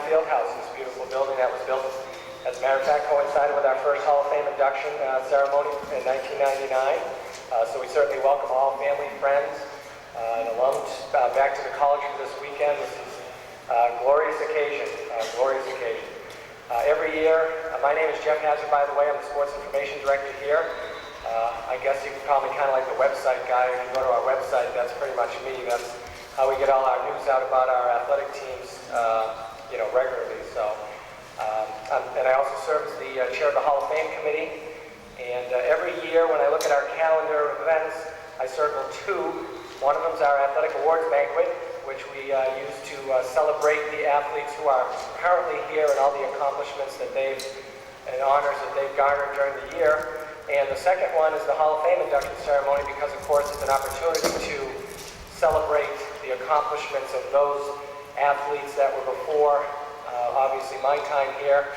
Fieldhouse, this beautiful building that was built, as a matter of fact, coincided with our first Hall of Fame induction ceremony in 1999. So we certainly welcome all family, friends, and alums back to the college for this weekend. This is a glorious occasion, every year, my name is Jeff Hazard, by the way. I'm the Sports Information Director here. I guess you can call me kind of like the website guy. If you go to our website, that's pretty much me. That's how we get all our news out about our athletic teams, regularly. So, and I also serve as the chair of the Hall of Fame Committee. And every year when I look at our calendar of events, I circle two. One of them is our athletic awards banquet, which we use to celebrate the athletes who are currently here and all the accomplishments that and honors that they've garnered during the year. And the second one is the Hall of Fame induction ceremony, because of course it's an opportunity to celebrate the accomplishments of those athletes that were before, obviously my time here,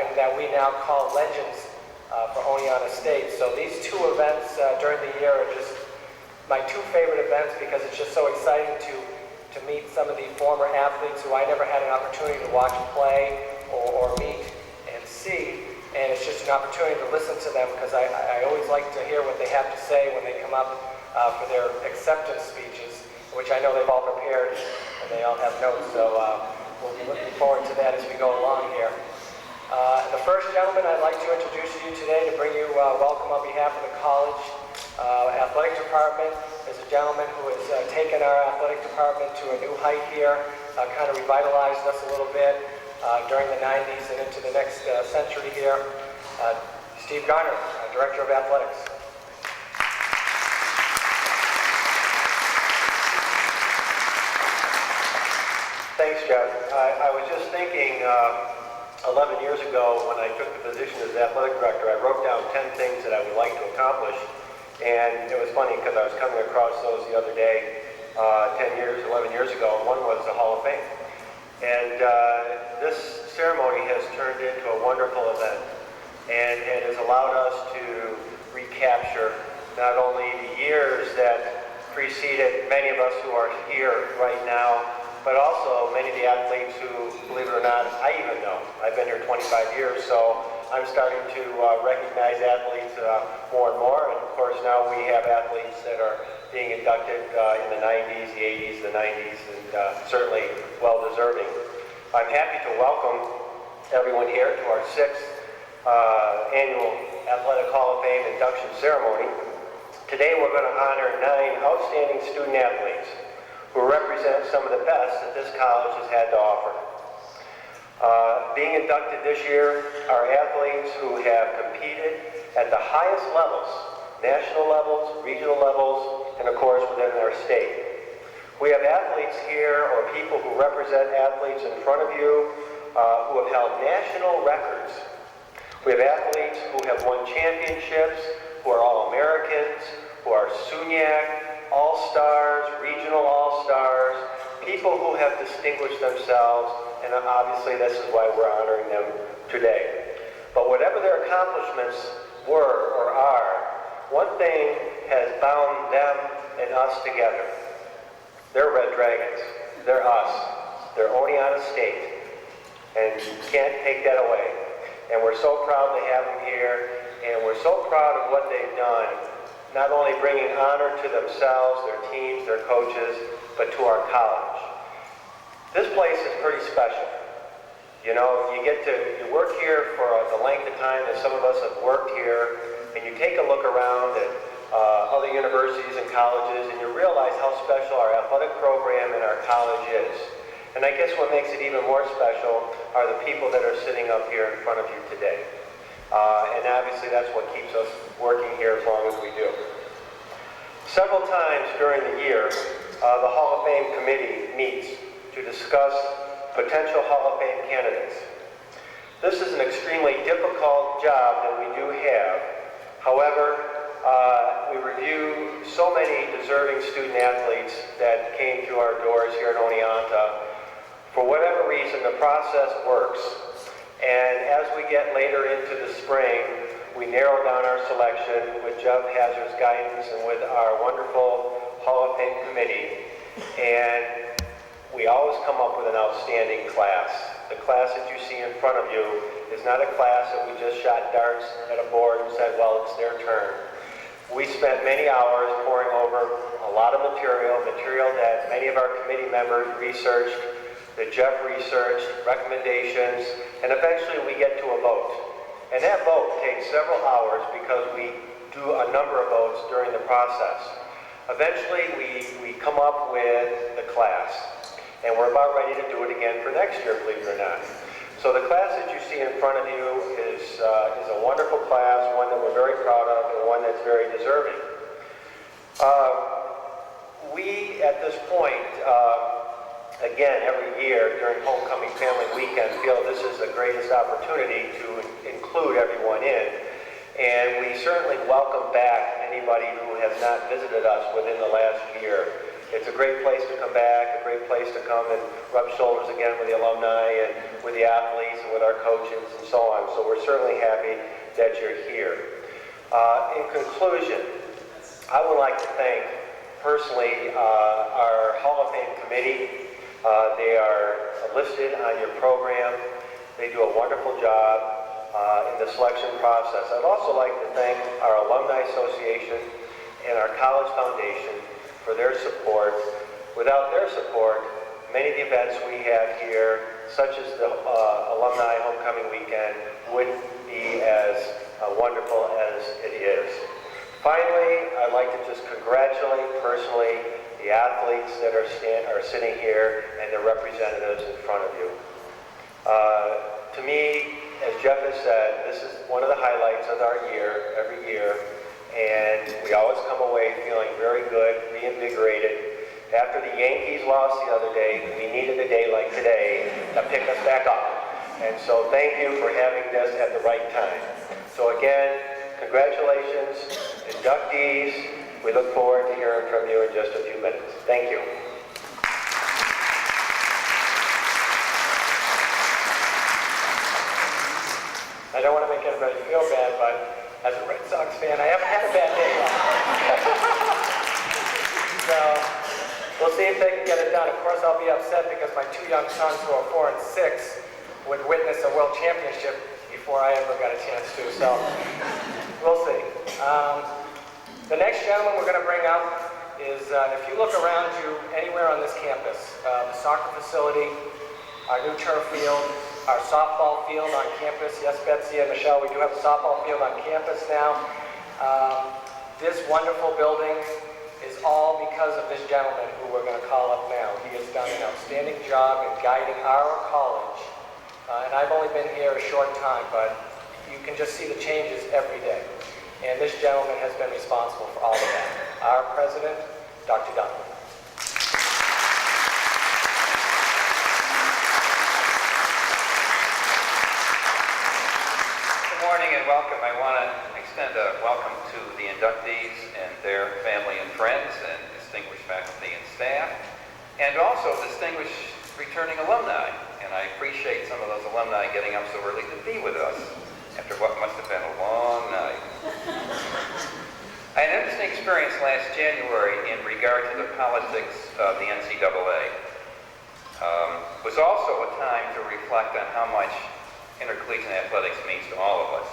and that we now call legends for Oneonta State. So these two events during the year are just my two favorite events, because it's just so exciting to meet some of the former athletes who I never had an opportunity to watch play or meet and see. And it's just an opportunity to listen to them, because I always like to hear what they have to say when they come up for their acceptance speeches, which I know they've all prepared and they all have notes. So we'll be looking forward to that as we go along here. The first gentleman I'd like to introduce to you today to bring you welcome on behalf of the college athletic department is a gentleman who has taken our athletic department to a new height here, kind of revitalized us a little bit during the 90s and into the next century here. Steve Garner, Director of Athletics. Thanks, Jeff. I was just thinking 11 years ago when I took the position as athletic director, I wrote down 10 things that I would like to accomplish. And it was funny because I was coming across those the other day, 11 years ago, and one was the Hall of Fame. And this ceremony has turned into a wonderful event, and it has allowed us to recapture not only the years that preceded many of us who are here right now, but also many of the athletes who, believe it or not, I even know. I've been here 25 years, so I'm starting to recognize athletes more and more. And of course, now we have athletes that are being inducted in the 90s, the 80s, the 90s, and certainly well-deserving. I'm happy to welcome everyone here to our 6th annual Athletic Hall of Fame induction ceremony. Today we're going to honor 9 outstanding student athletes who represent some of the best that this college has had to offer. Being inducted this year are athletes who have competed at the highest levels, national levels, regional levels, and of course within their state. We have athletes here, or people who represent athletes in front of you, who have held national records. We have athletes who have won championships, who are All-Americans, who are SUNY All-Stars, regional All-Stars, people who have distinguished themselves, and obviously this is why we're honoring them today. But whatever their accomplishments were or are, one thing has bound them and us together. They're Red Dragons. They're us. They're Oneonta State. And you can't take that away. And we're so proud to have them here, and we're so proud of what they've done, not only bringing honor to themselves, their teams, their coaches, but to our college. This place is pretty special. You know, you work here for the length of time that some of us have worked here, and you take a look around at other universities and colleges, and you realize how special our athletic program and our college is. And I guess what makes it even more special are the people that are sitting up here in front of you today. And obviously that's what keeps us working here as long as we do. Several times during the year, the Hall of Fame committee meets to discuss potential Hall of Fame candidates. This is an extremely difficult job that we do have. However, we review so many deserving student athletes that came through our doors here at Oneonta. For whatever reason, the process works. And as we get later into the spring, we narrow down our selection with Jeff Hazard's guidance and with our wonderful Hall of Fame committee. And we always come up with an outstanding class. The class that you see in front of you is not a class that we just shot darts at a board and said, well, it's their turn. We spent many hours poring over a lot of material that many of our committee members researched, that Jeff researched, recommendations, and eventually we get to a vote. And that vote takes several hours because we do a number of votes during the process. Eventually we come up with the class, and we're about ready to do it again for next year, believe it or not. So the class that you see in front of you is a wonderful class, one that we're very proud of, and one that's very deserving. We, at this point, again, every year during Homecoming Family Weekend, feel this is the greatest opportunity to include everyone in. And we certainly welcome back anybody who has not visited us within the last year. It's a great place to come back, a great place to come and rub shoulders again with the alumni and with the athletes and with our coaches and so on. So we're certainly happy that you're here. In conclusion, I would like to thank personally our Hall of Fame committee. They are listed on your program. They do a wonderful job in the selection process. I'd also like to thank our Alumni Association and our College Foundation for their support. Without their support, many of the events we have here, such as the Alumni Homecoming Weekend, wouldn't be as wonderful as it is. Finally, I'd like to just congratulate personally the athletes that are sitting here and their representatives in front of you. To me, as Jeff has said, this is one of the highlights of our year, every year, and we always come away feeling very good, reinvigorated. After the Yankees lost the other day, we needed a day like today to pick us back up. And so thank you for having this at the right time. So again, congratulations, inductees. We look forward to hearing from you in just a few minutes. Thank you. I don't want to make anybody feel bad, but as a Red Sox fan, I haven't had a bad day yet. So we'll see if they can get it done. Of course, I'll be upset because my two young sons, who are 4 and 6, would witness a world championship before I ever got a chance to. So we'll see. The next gentleman we're going to bring up is, if you look around you anywhere on this campus, the soccer facility, our new turf field, our softball field on campus. Yes, Betsy and Michele, we do have a softball field on campus now. This wonderful building is all because of this gentleman who we're going to call up now. He has done an outstanding job in guiding our college. And I've only been here a short time, but you can just see the changes every day. And this gentleman has been responsible for all of that. Our president, Dr. Dalton. Good morning and welcome. I want to extend a welcome to the inductees and their family and friends and distinguished faculty and staff, and also distinguished returning alumni. And I appreciate some of those alumni getting up so early to be with us after what must have been a long night. I had an interesting experience last January in regard to the politics of the NCAA. It was also a time to reflect on how much intercollegiate athletics means to all of us.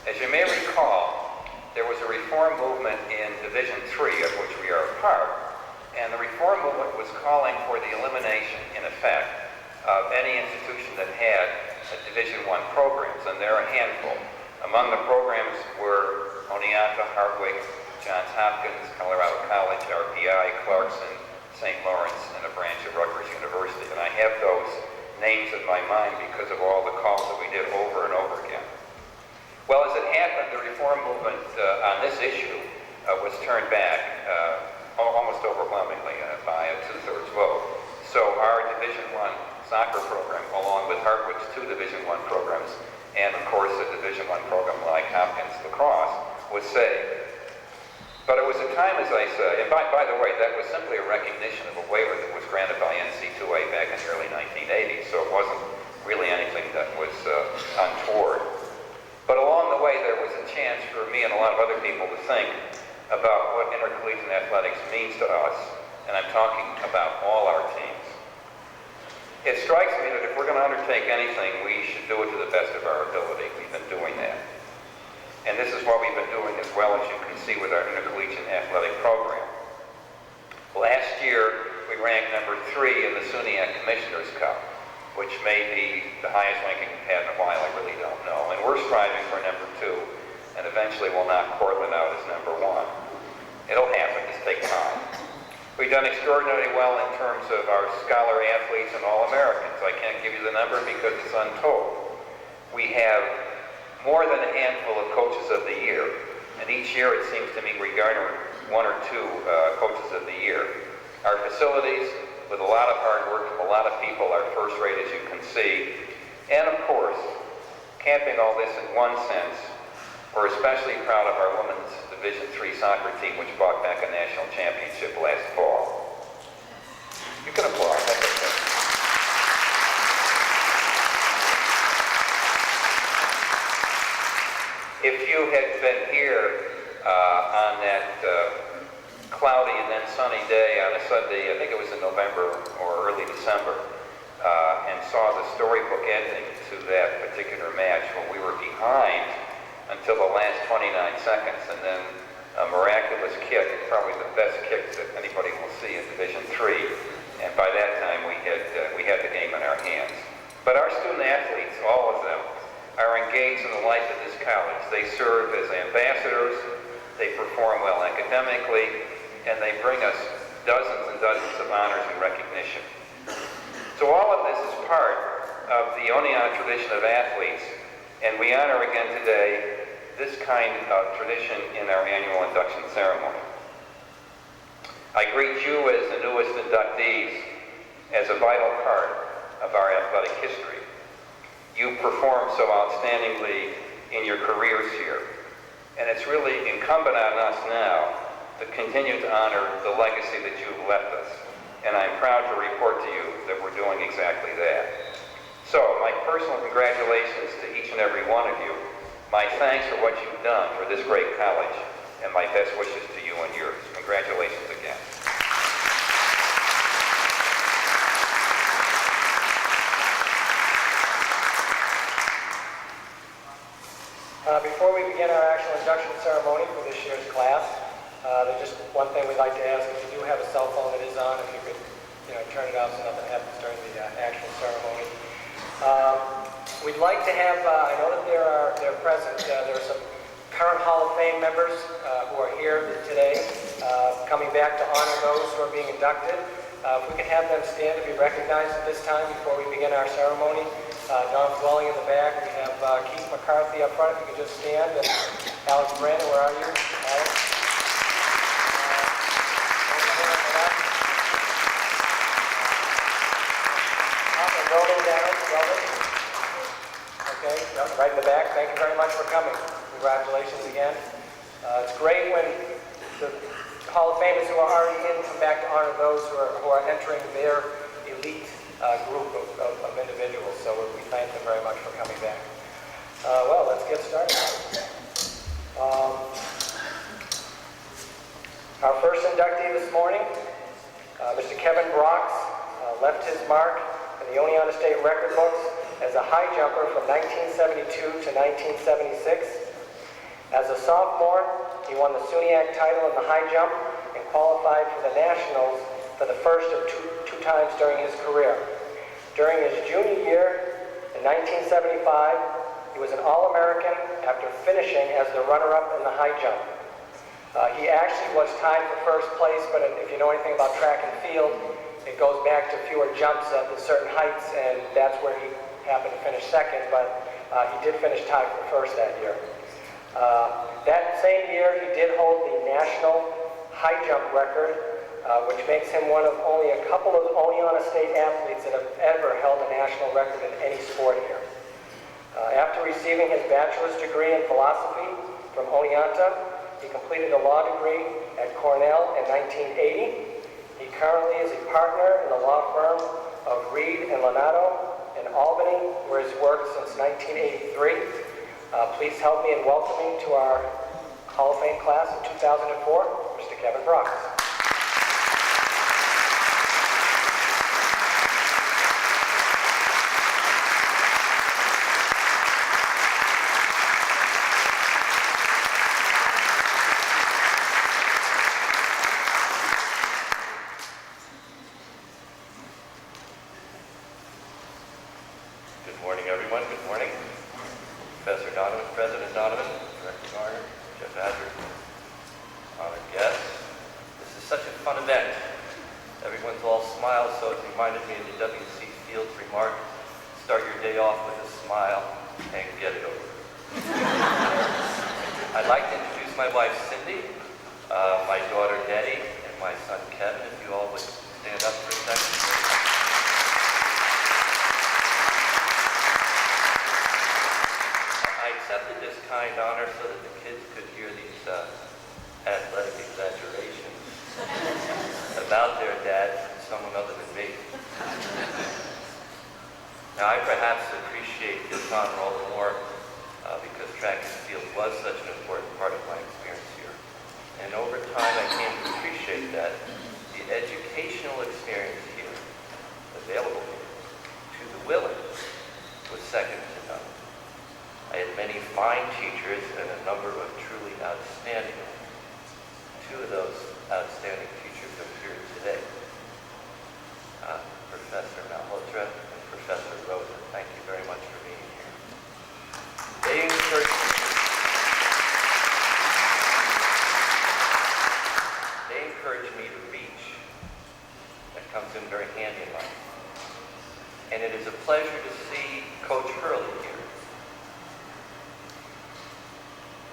As you may recall, there was a reform movement in Division III, of which we are a part, and the reform movement was calling for the elimination, in effect, of any institution that had a Division I programs, and there are a handful. Among the programs were Oneonta, Hartwick, Johns Hopkins, Colorado College, RPI, Clarkson, St. Lawrence, and a branch of Rutgers University. And I have those names in my mind because of all the calls that we did over and over again. Well, as it happened, the reform movement on this issue was turned back almost overwhelmingly by a 2/3 vote. So our Division I soccer program, along with Hartwick's 2 Division I programs, and of course a Division I program like Hopkins lacrosse, was saved. But it was a time, as I say, and by the way, that was simply a recognition of a waiver that was granted by NC2A back in the early 1980s, so it wasn't really anything that was untoward. But along the way, there was a chance for me and a lot of other people to think about what intercollegiate athletics means to us, and I'm talking about all our teams. It strikes me that if we're going to undertake anything, we should do it to the best of our ability. We've been doing that. And this is what we've been doing as well, as you can see, with our intercollegiate athletic program. Last year, we ranked number 3 in the SUNY Commissioner's Cup, which may be the highest ranking we've had in a while, I really don't know. And we're striving for number 2, and eventually we'll knock Portland out as number 1. It'll happen, just take time. We've done extraordinarily well in terms of our scholar athletes and All-Americans. I can't give you the number because it's untold. We have more than a handful of coaches of the year, and each year it seems to me we garner 1 or 2 coaches of the year. Our facilities, with a lot of hard work from a lot of people, are first rate, as you can see. And of course, capping all this in one sense, we're especially proud of our women's Division III soccer team, which brought back a national championship last fall. You can applaud. That's okay. If you had been here on that cloudy and then sunny day on a Sunday, I think it was in November or early December, and saw the storybook ending to that particular match when we were behind until the last 29 seconds, and then a miraculous kick, probably the best kick that anybody will see in Division III, and by that time we had the game in our hands. But our student athletes, all of them, are engaged in the life of this college. They serve as ambassadors, they perform well academically, and they bring us dozens and dozens of honors and recognition. So all of this is part of the Oneonta tradition of athletes, and we honor again today this kind of tradition in our annual induction ceremony. I greet you as the newest inductees as a vital part of our athletic history. You performed so outstandingly in your careers here, and it's really incumbent on us now to continue to honor the legacy that you've left us. And I'm proud to report to you that we're doing exactly that. So, my personal congratulations to each and every one of you. My thanks for what you've done for this great college, and my best wishes to you and yours. Congratulations again. Before we begin our actual induction ceremony for this year's class, there's just one thing we'd like to ask. If you do have a cell phone that is on, if you could turn it off so nothing happens during the actual ceremony. We'd like to have, I know that they're present, there are some current Hall of Fame members who are here today, coming back to honor those who are being inducted. If we could have them stand to be recognized at this time before we begin our ceremony. Don Dwelling in the back, we have Keith McCarthy up front, if you could just stand, and Alex Brandon, where are you? Alex? Rolling down, okay, right in the back. Thank you very much for coming. Congratulations again. It's great when the Hall of Famers who are already in come back to honor those who are entering their elite group of individuals. So we thank them very much for coming back. Well, let's get started. Our first inductee this morning, Mr. Kevin Brox, left his mark in the Oneonta State record books as a high jumper from 1972 to 1976. As a sophomore, he won the SUNY title in the high jump and qualified for the Nationals for the first of two times during his career. During his junior year in 1975, he was an All-American after finishing as the runner-up in the high jump. He actually was tied for first place, but if you know anything about track and field, it goes back to fewer jumps at certain heights, and that's where he happened to finish second, but he did finish tied for first that year. That same year, he did hold the national high jump record, which makes him one of only a couple of Oneonta State athletes that have ever held a national record in any sport here. After receiving his bachelor's degree in philosophy from Oneonta, he completed a law degree at Cornell in 1980. He currently is a partner in the law firm of Reed and Lonato in Albany, where he's worked since 1983. Please help me in welcoming to our Hall of Fame class of 2004, Mr. Kevin Brox. President Donovan, Director Garner, Jeff Adler, honored guests. This is such a fun event. Everyone's all smiles, so it reminded me of the W.C. Fields remark, start your day off with a smile and get it over. I'd like to introduce my wife, Cindy, my daughter, Nettie, and my son, Kevin, if you all would stand up for a second. I accepted this kind honor so that the kids could hear these athletic exaggerations about their dad from someone other than me. Now, I perhaps appreciate this honor all the more because track and field was such an important part of my experience here. And over time, I came to appreciate that the educational experience here, available to the willing, was second to none. I had many fine teachers and a number of truly outstanding ones. Two of those outstanding teachers are here today. Professor Malhotra and Professor Rosa, thank you very much for being here. They encourage me to reach. That comes in very handy in life. And it is a pleasure to see Coach Hurley here.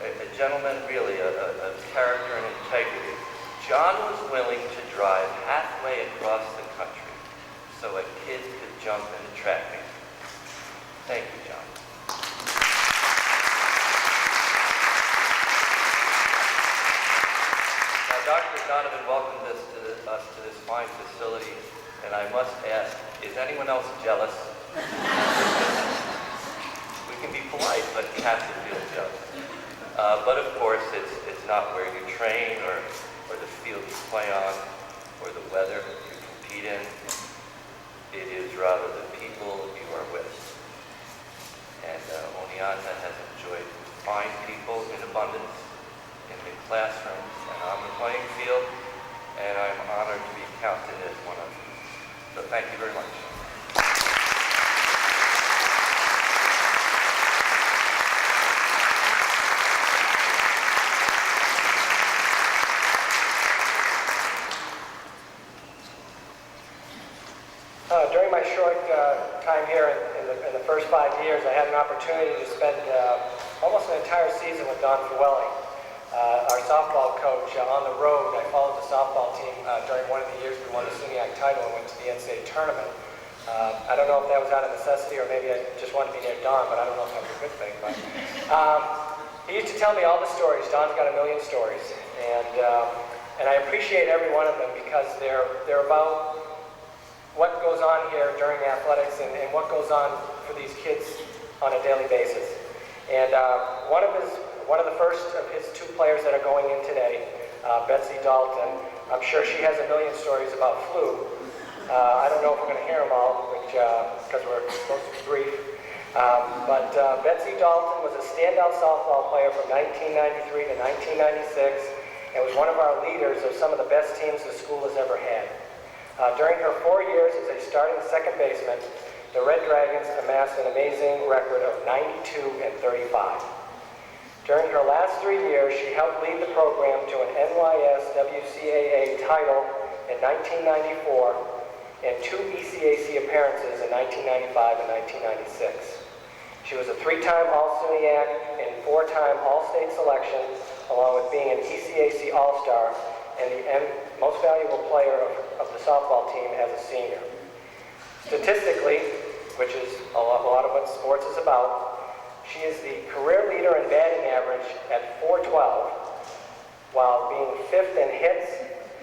A gentleman, really, a character and integrity. John was willing to drive halfway across the country so a kid could jump in a track meet. Thank you, John. Now, Dr. Donovan welcomed us to this fine facility, and I must ask, is anyone else jealous? We can be polite, but you have to feel jealous. But of course, it's not where you train or the field you play on or the weather you compete in. It is rather the people you are with. And Oneonta has enjoyed fine people in abundance in the classrooms and on the playing field, and I'm honored to be counted as one of them. So thank you very much. During my short time here in the first 5 years, I had an opportunity to spend almost an entire season with Don Fuelli, our softball coach, on the road. I followed the softball team during one of the years we won the SUNY title and went to the NCAA tournament. I don't know if that was out of necessity or maybe I just wanted to be near Don, but I don't know if that was a good thing. But he used to tell me all the stories. Don's got a million stories, and I appreciate every one of them because they're about what goes on here during athletics and what goes on for these kids on a daily basis. And one of the first of his two players that are going in today, Betsy Dalton, I'm sure she has a million stories about flu. I don't know if we're going to hear them all, because we're supposed to be brief. But Betsy Dalton was a standout softball player from 1993 to 1996 and was one of our leaders of some of the best teams the school has ever had. During her 4 years as a starting second baseman, the Red Dragons amassed an amazing record of 92 and 35. During her last 3 years, she helped lead the program to an NYS WCAA title in 1994 and 2 ECAC appearances in 1995 and 1996. She was a 3-time All-SUNYAC and 4-time All-State selection, along with being an ECAC All-Star and the most valuable player of the softball team as a senior. Statistically, which is a lot of what sports is about, she is the career leader in batting average at .412, while being 5th in hits,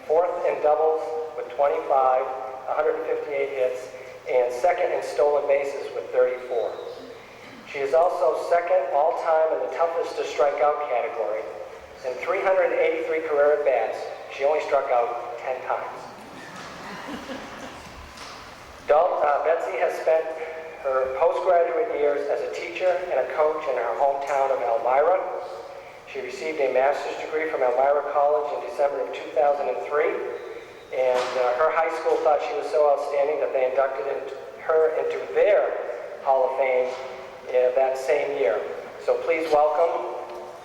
4th in doubles with 25, 158 hits, and 2nd in stolen bases with 34. She is also 2nd all-time in the toughest to strike out category. In 383 career at-bats, she only struck out 10 times. Betsy has spent her postgraduate years as a teacher and a coach in her hometown of Elmira. She received a master's degree from Elmira College in December of 2003, and her high school thought she was so outstanding that they inducted her into their Hall of Fame that same year. So please welcome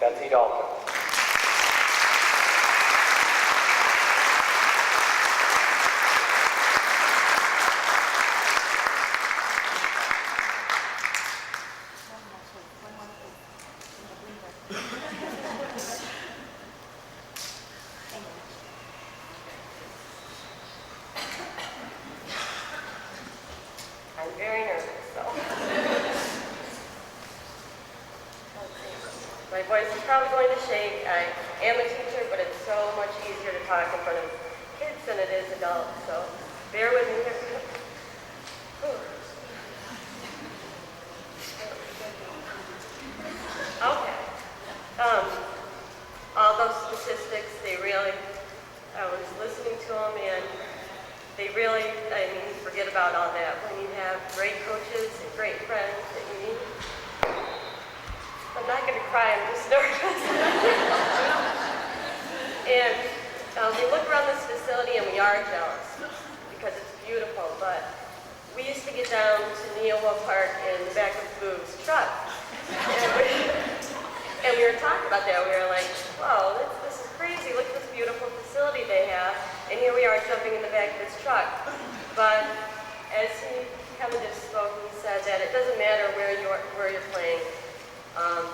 Betsy Dalton. I'm very nervous, so. My voice is probably going to shake. I am a teacher, but it's so much easier to talk in front of kids than it is adults, so bear with me here. Okay. All those statistics, they really, I was listening to them, and they really, I mean, forget about all that. When you have great coaches and great friends that you need. I'm not going to cry, I'm just nervous. And we look around this facility and we are jealous because it's beautiful, but we used to get down to Neowa Park in the back of Boo's truck. And we were talking about that. We were like, whoa, this is crazy. Look at this beautiful facility they have. And here we are jumping in the back of this truck. But as he kind of just spoke, he said that it doesn't matter where you're playing.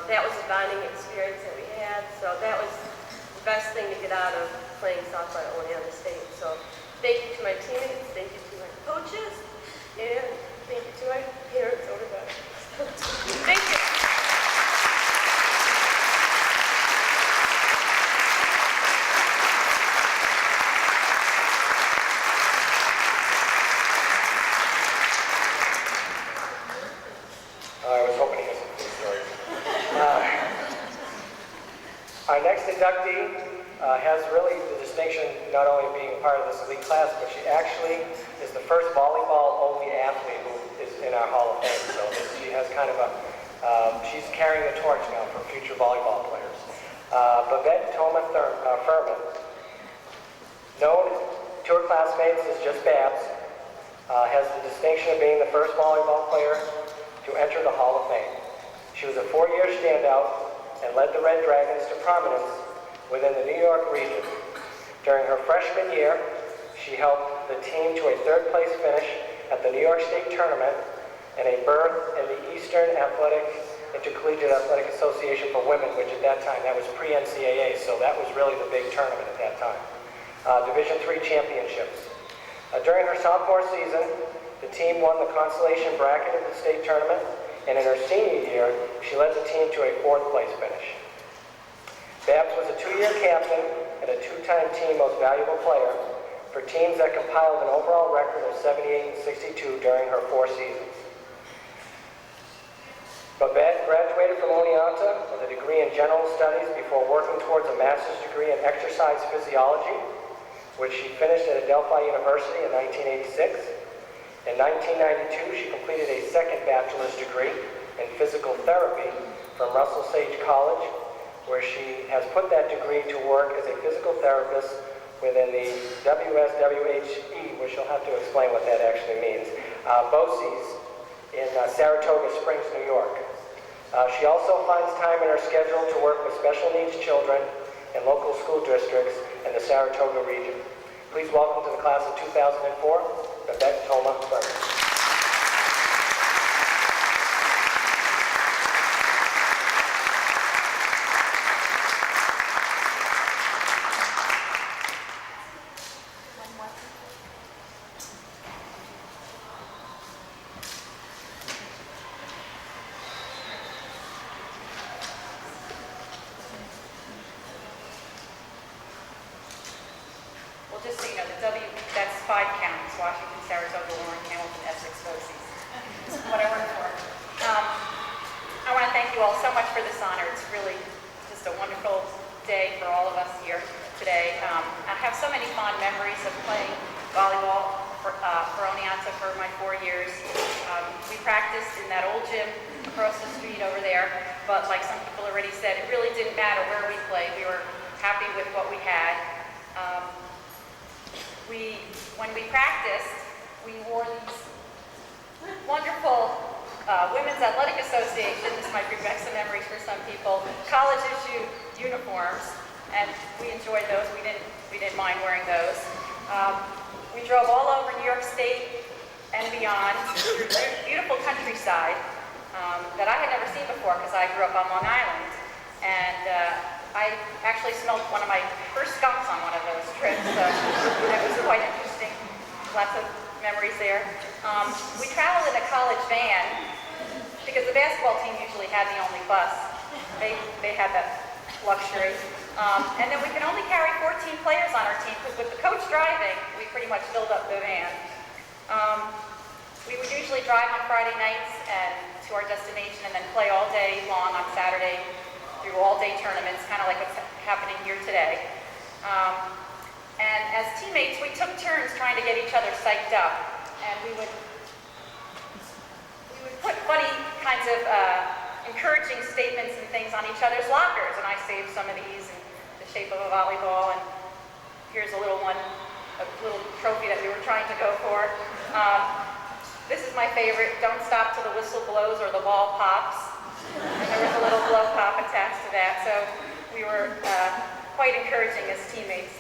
That was a bonding experience that we had. So that was the best thing to get out of playing softball at Oneonta State. So thank you to my teammates, thank you to my coaches, and thank you to my parents over there. Thank you. I was hoping he has some good stories. Our next inductee has really the distinction not only of being a part of this elite class, but she actually is the first volleyball-only athlete who is in our Hall of Fame. So she has kind of a, she's carrying the torch now for future volleyball players. Babette Thoma Furman, known to her classmates as just Babs, has the distinction of being the first volleyball player to enter the Hall of Fame. She was a 4-year standout and led the Red Dragons to prominence within the New York region. During her freshman year, she helped the team to a 3rd place finish at the New York State Tournament and a berth in the Eastern Intercollegiate Athletic Association for Women, which at that time, that was pre-NCAA, so that was really the big tournament at that time. Division III championships. During her sophomore season, the team won the consolation bracket of the state tournament, and in her senior year, she led the team to a 4th place finish. Babs was a 2-year captain and a 2-time team most valuable player for teams that compiled an overall record of 78 and 62 during her 4 seasons. Babette graduated from Oneonta with a degree in general studies before working towards a master's degree in exercise physiology, which she finished at Adelphi University in 1986. In 1992, she completed a 2nd bachelor's degree in physical therapy from Russell Sage College, where she has put that degree to work as a physical therapist within the WSWHE, which you'll have to explain what that actually means, BOCES in Saratoga Springs, New York. She also finds time in her schedule to work with special needs children in local school districts in the Saratoga region. Please welcome to the class of 2004, Babette Thoma Furman. Well, just so you know, the W, that's 5 counties: Washington, Saratoga, Warren, Hamilton, Essex, BOCES. This is what I work for. I want to thank you all so much for this honor. It's really just a wonderful day for all of us here today. I have so many fond memories of playing volleyball for Oneonta for my 4 years. We practiced in that old gym across the street over there, but like some people already said, it really didn't matter where we played. We were happy with what we had. When we practiced, we wore these wonderful Women's Athletic Association, this might bring back some memories for some people, college issue uniforms, and we enjoyed those. We didn't mind wearing those. We drove all over New York State and beyond through beautiful countryside that I had never seen before because I grew up on Long Island. And I actually smelled one of my first skunks on one of those trips, so that was quite interesting. Lots of memories there. We traveled in a college van because the basketball team usually had the only bus. They had that luxury. And then we could only carry 14 players on our team because with the coach driving, we pretty much filled up the van. We would usually drive on Friday nights and to our destination and then play all day long on Saturday through all-day tournaments, kind of like what's happening here today. And as teammates, we took turns trying to get each other psyched up, and we would put funny kinds of encouraging statements and things on each other's lockers, and I saved some of these in the shape of a volleyball, and here's a little one, a little trophy that we were trying to go for. This is my favorite, don't stop till the whistle blows or the ball pops. And there was a little blow pop attached to that, so we were quite encouraging as teammates.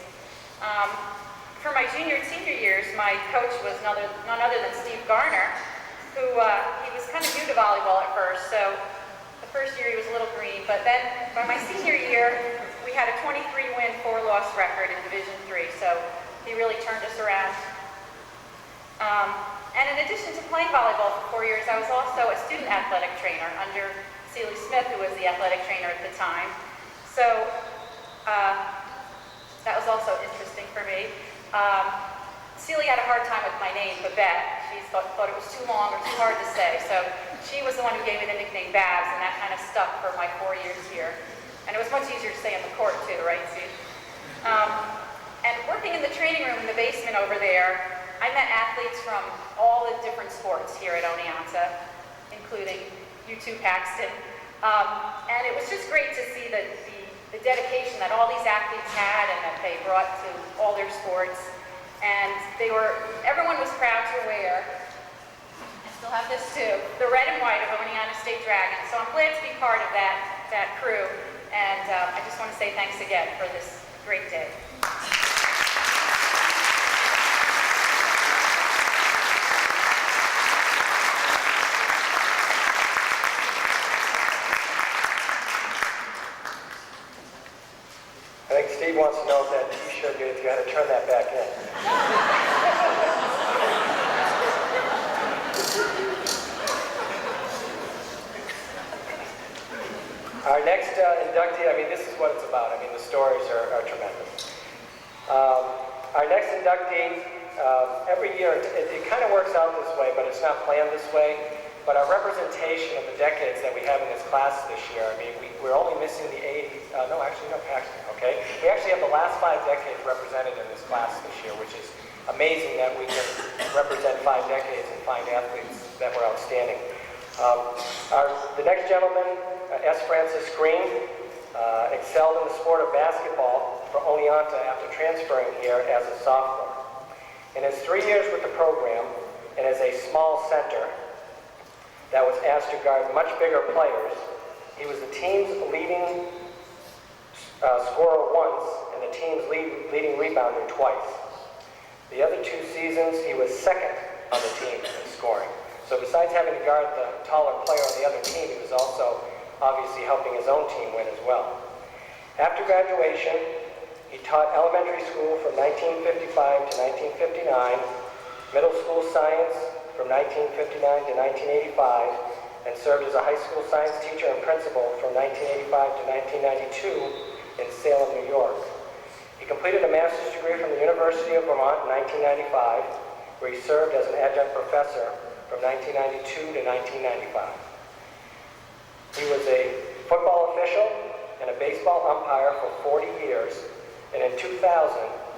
For my junior and senior years, my coach was none other than Steve Garner, who he was kind of new to volleyball at first, so the first year he was a little green, but then by my senior year, we had a 23-win, 4-loss record in Division III, so he really turned us around. And in addition to playing volleyball for 4 years, I was also a student athletic trainer under Seeley Smith, who was the athletic trainer at the time. So that was also interesting for me. Seeley had a hard time with my name, Babette. She thought it was too long or too hard to say. So she was the one who gave me the nickname Babs, and that kind of stuck for my 4 years here. And it was much easier to say on the court too, right, Steve? And working in the training room in the basement over there, I met athletes from all the different sports here at Oneonta, including you too, Paxton. And it was just great to see the dedication that all these athletes had and that they brought to all their sports. And everyone was proud to wear, I still have this too, the red and white of Oneonta State Dragons. So I'm glad to be part of that crew. And I just want to say thanks again for this great day. I think Steve wants to know if that t-shirt, if you had to turn that back in. Our next inductee, I mean, this is what it's about. I mean, the stories are tremendous. Our next inductee, every year, it kind of works out this way, but it's not planned this way. But our representation of the decades that we have in this class this year, I mean, we're only missing the 80s. No, Paxton, okay? We actually have the last 5 decades represented in this class this year, which is amazing that we can represent 5 decades and find athletes that were outstanding. The next gentleman, S. Francis Green, excelled in the sport of basketball for Oneonta after transferring here as a sophomore. In his 3 years with the program, and as a small center that was asked to guard much bigger players, he was the team's leading scorer once and the team's leading rebounder twice. The other 2 seasons, he was second on the team in scoring. So besides having to guard the taller player on the other team, he was also obviously helping his own team win as well. After graduation, he taught elementary school from 1955 to 1959, middle school science from 1959 to 1985, and served as a high school science teacher and principal from 1985 to 1992 in Salem, New York. He completed a master's degree from the University of Vermont in 1995, where he served as an adjunct professor from 1992 to 1995. He was a football official and a baseball umpire for 40 years, and in 2000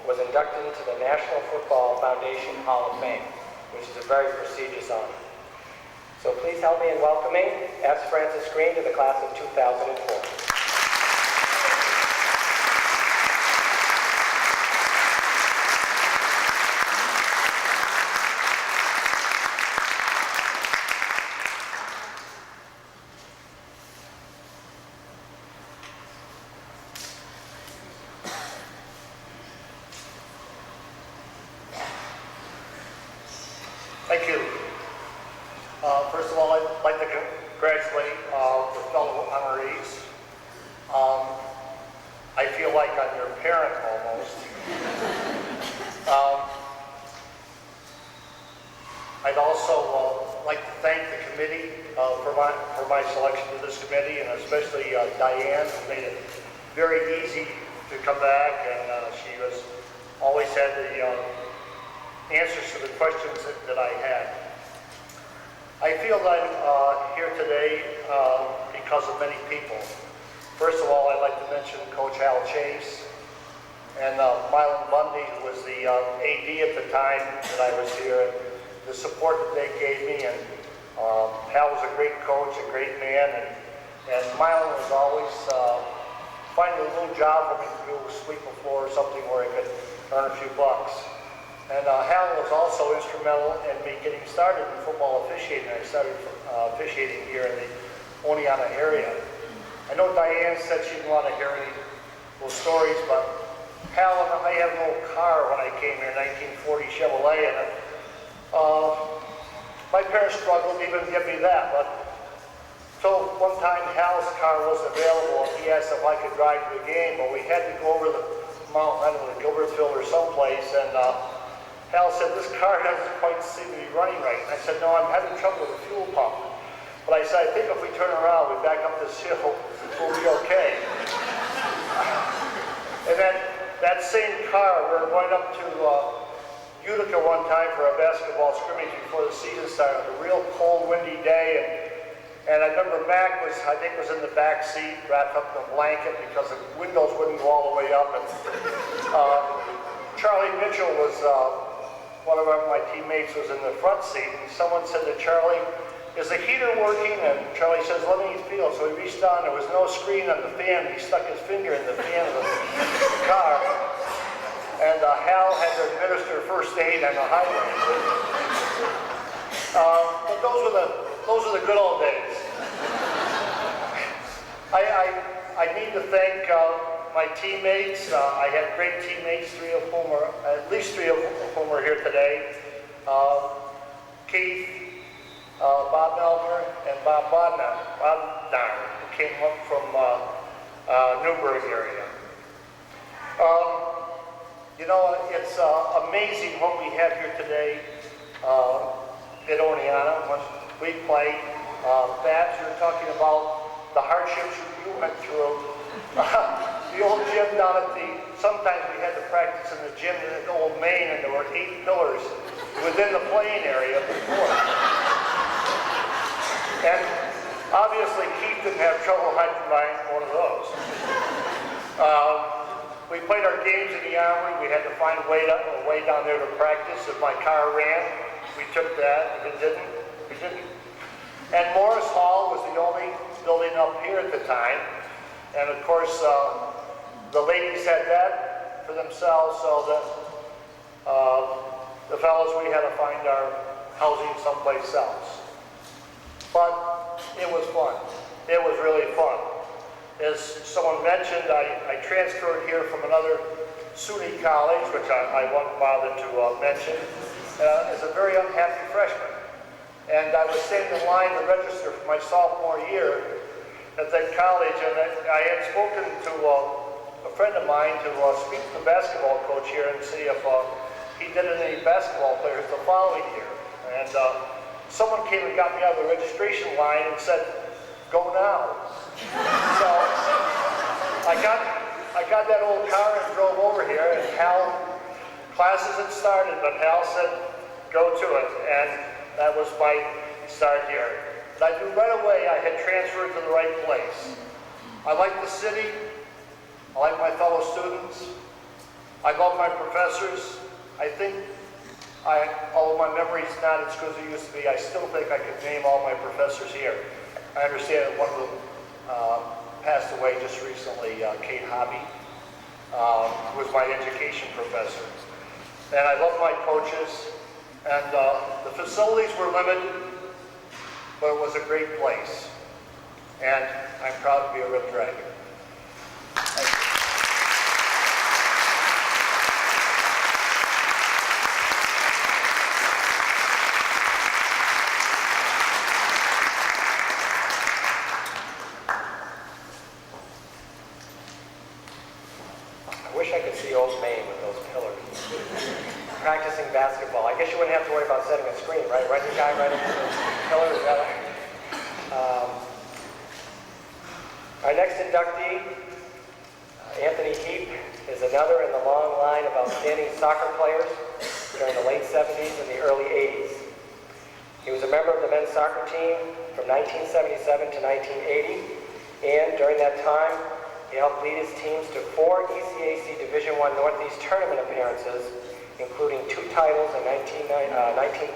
was inducted into the National Football Foundation Hall of Fame, which is a very prestigious honor. So please help me in welcoming S. Francis Green to the class of 2004. Thank you. First of all, I'd like to congratulate the fellow honorees. I feel like I'm your parent almost. I'd also like to thank the committee for my selection to this committee, and especially Diane, who made it very easy to come back, and she always had the answers to the questions that I had. I feel that I'm here today because of many people. First of all, I'd like to mention Coach Hal Chase and Mylan Bundy, who was the AD at the time that I was here, and the support that they gave me. And Hal was a great coach, a great man, and Mylan was always finding a little job for me to do, sweep the floor or something where I could earn a few bucks. And Hal was also instrumental in me getting started in football officiating. I started officiating here in the Oneonta area. I know Diane said she didn't want to hear any little stories, but Hal and I had an old car when I came here, 1940 Chevrolet, and my parents struggled to even give me that. But so one time Hal's car wasn't available, and he asked if I could drive to the game, but we had to go over the mountain, I don't know, Gilbertville or someplace, and Hal said, "This car doesn't quite seem to be running right." And I said, "No, I'm having trouble with the fuel pump." But I said, "I think if we turn around, we back up this hill, we'll be okay." And then that same car, we were going up to Utica one time for a basketball scrimmage before the season started. It was a real cold, windy day, and I remember Mac was in the back seat, wrapped up in a blanket because the windows wouldn't go all the way up. And Charlie Mitchell was one of my teammates was in the front seat, and someone said to Charlie, "Is the heater working?" And Charlie says, "Let me feel." So he reached down, there was no screen on the fan, he stuck his finger in the fan of the car, and Hal had to administer first aid on the highway. But those were the good old days. I need to thank my teammates. I had great teammates, at least three of whom are here today. Keith, Bob Melner, and Bob Bodnar, who came up from Newburgh area. You know, it's amazing what we have here today at Oneonta. When we play, Babs, you're talking about the hardships you went through. The old gym down at sometimes we had to practice in the gym in the old main, and there were 8 pillars within the playing area of the court. And obviously Keith didn't have trouble hiding behind one of those. We played our games in the Armory. We had to find a way down there to practice. If my car ran, we took that. If it didn't, we didn't. And Morris Hall was the only building up here at the time. And of course, the ladies had that for themselves, so that the fellows, we had to find our housing someplace else. But it was fun. It was really fun. As someone mentioned, I transferred here from another SUNY college, which I won't bother to mention, as a very unhappy freshman. And I was standing in line to register for my sophomore year at that college, and I had spoken to a friend of mine to speak to the basketball coach here and see if he did any basketball players the following year. And someone came and got me out of the registration line and said, "Go now." So I got that old car and drove over here, and classes had started, but Hal said, "Go to it," and that was my start here. But I knew right away I had transferred to the right place. I like the city. I like my fellow students. I love my professors. I think, although my memory's not as good as it used to be, I still think I could name all my professors here. I understand that one of them passed away just recently, Kate Hobby, who was my education professor. And I love my coaches. And the facilities were limited, but it was a great place. And I'm proud to be a Rip Dragon. I wish I could see Old Main with those pillars. Practicing basketball. I guess you wouldn't have to worry about setting a screen, right? Run your guy right into the pillars. Our next inductee, Anthony Heap, is another in the long line of outstanding soccer players during the late 70s and the early 80s. He was a member of the men's soccer team from 1977 to 1980, and during that time, he helped lead his teams to 4 ECAC Division I Northeast tournament appearances, including 2 titles in 1977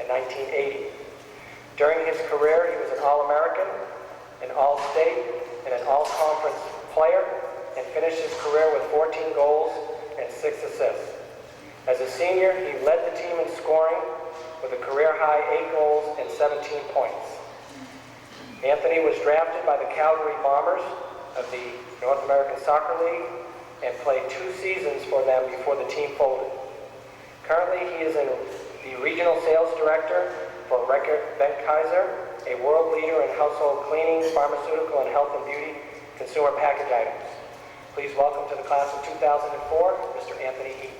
and 1980. During his career, he was an All-American, an All-State, and an All-Conference player, and finished his career with 14 goals and 6 assists. As a senior, he led the team in scoring with a career-high 8 goals and 17 points. Anthony was drafted by the Calgary Bombers of the North American Soccer League and played 2 seasons for them before the team folded. Currently, he is the Regional Sales Director for Benckiser, a world leader in household cleaning, pharmaceutical, and health and beauty consumer package items. Please welcome to the class of 2004, Mr. Anthony Heap.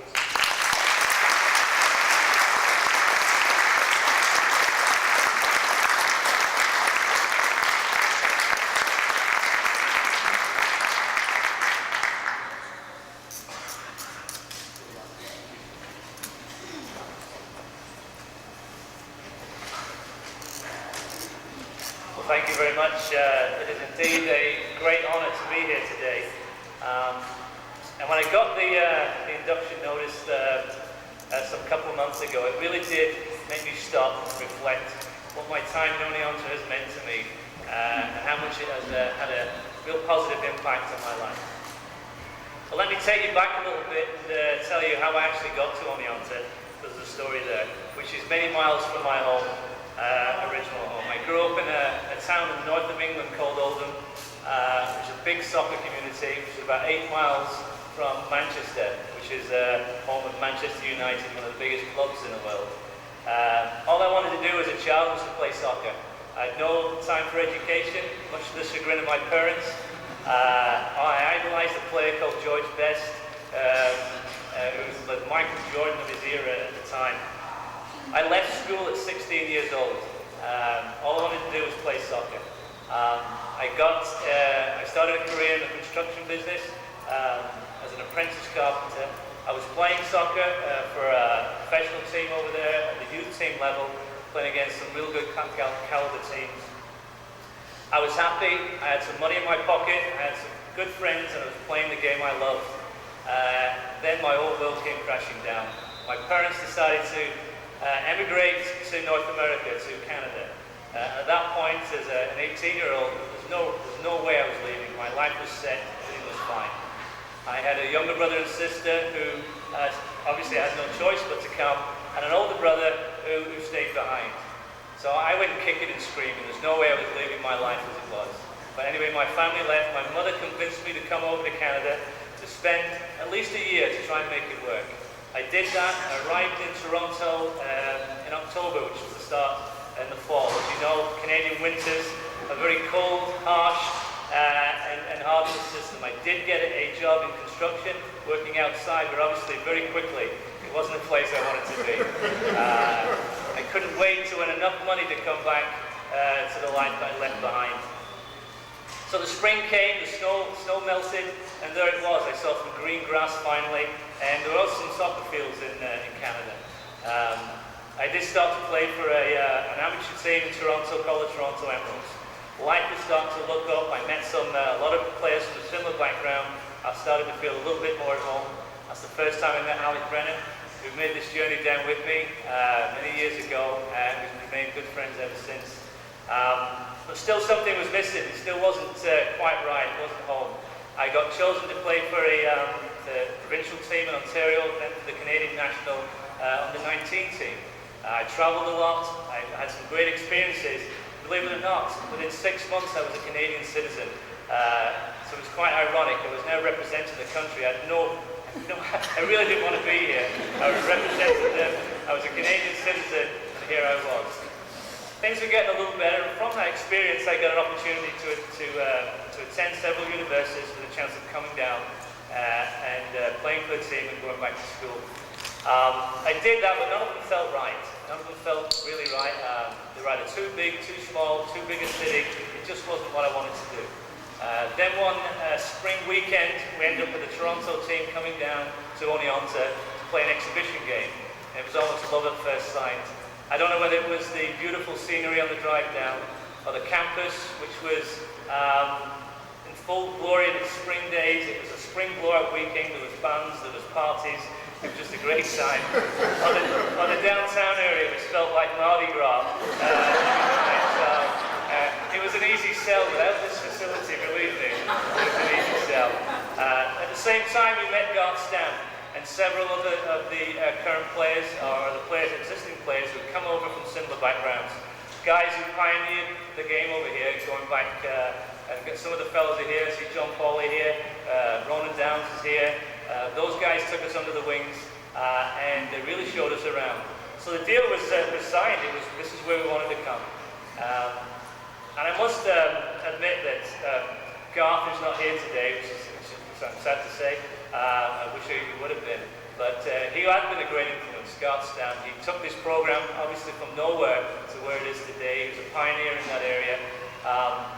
Thank you very much. It is indeed a great honor to be here today. And when I got the induction notice some couple of months ago, it really did make me stop and reflect what my time in Oneonta has meant to me and how much it has had a real positive impact on my life. But let me take you back a little bit and tell you how I actually got to Oneonta. There's a story there, which is many miles from my home. Original home. I grew up in a town in the north of England called Oldham, which is a big soccer community, which is about 8 miles from Manchester, which is home of Manchester United, one of the biggest clubs in the world. All I wanted to do as a child was to play soccer. I had no time for education, much to the chagrin of my parents. I idolized a player called George Best, who was the Michael Jordan of his era at the time. I left school at 16 years old. All I wanted to do was play soccer. I started a career in the construction business as an apprentice carpenter. I was playing soccer for a professional team over there at the youth team level, playing against some real good caliber teams. I was happy. I had some money in my pocket. I had some good friends, and I was playing the game I loved. Then my whole world came crashing down. My parents decided to emigrate to North America, to Canada. At that point, as an 18-year-old, there's no way I was leaving. My life was set, everything was fine. I had a younger brother and sister who obviously had no choice but to come, and an older brother who stayed behind. So I went kicking and screaming. There's no way I was leaving my life as it was. But anyway, my family left. My mother convinced me to come over to Canada to spend at least a year to try and make it work. I did that. I arrived in Toronto in October, which was the start in the fall. As you know, Canadian winters are very cold, harsh, and hard on the system. I did get a job in construction, working outside, but obviously very quickly, it wasn't a place I wanted to be. I couldn't wait to earn enough money to come back to the life I left behind. So the spring came, the snow melted, and there it was. I saw some green grass finally, and there were some soccer fields in Canada. I did start to play for an amateur team in Toronto called the Toronto Emeralds. Life was starting to look up. I met a lot of players from a similar background. I started to feel a little bit more at home. That's the first time I met Alex Brennan, who made this journey down with me many years ago, and we've remained good friends ever since. But still something was missing. It still wasn't quite right. It wasn't home. I got chosen to play for the provincial team in Ontario, then for the Canadian national under-19 team. I travelled a lot. I had some great experiences. Believe it or not, within 6 months I was a Canadian citizen. So it was quite ironic. I was now representing the country. I really didn't want to be here. I was representing them. I was a Canadian citizen, and here I was. Things were getting a little better. From that experience, I got an opportunity to attend several universities with a chance of coming down playing for the team and going back to school. I did that, but none of them felt right. None of them felt really right. They were either too big, too small, too big a city. It just wasn't what I wanted to do. Then one spring weekend, we ended up with the Toronto team coming down to Oneonta to play an exhibition game. And it was almost love at first sight. I don't know whether it was the beautiful scenery on the drive down, or the campus, which was in full glory in the spring days. It was a spring blowout weekend. There was bands, there was parties. It was just a great time. on the downtown area, which felt like Mardi Gras. It was an easy sell. Without this facility, believe me, it was an easy sell. At the same time, we met Garth Stamp and several of the current players, or the existing players, who had come over from similar backgrounds. Guys who pioneered the game over here, going back, some of the fellows are here. I see John Pauly here, Ronan Downs is here. Those guys took us under the wings and they really showed us around. So the deal was signed. This is where we wanted to come. And I must admit that Garth is not here today, which I'm sad to say. I wish he would have been. But he had been a great influence, Garth Stamp. He took this program, obviously from nowhere to where it is today. He was a pioneer in that area.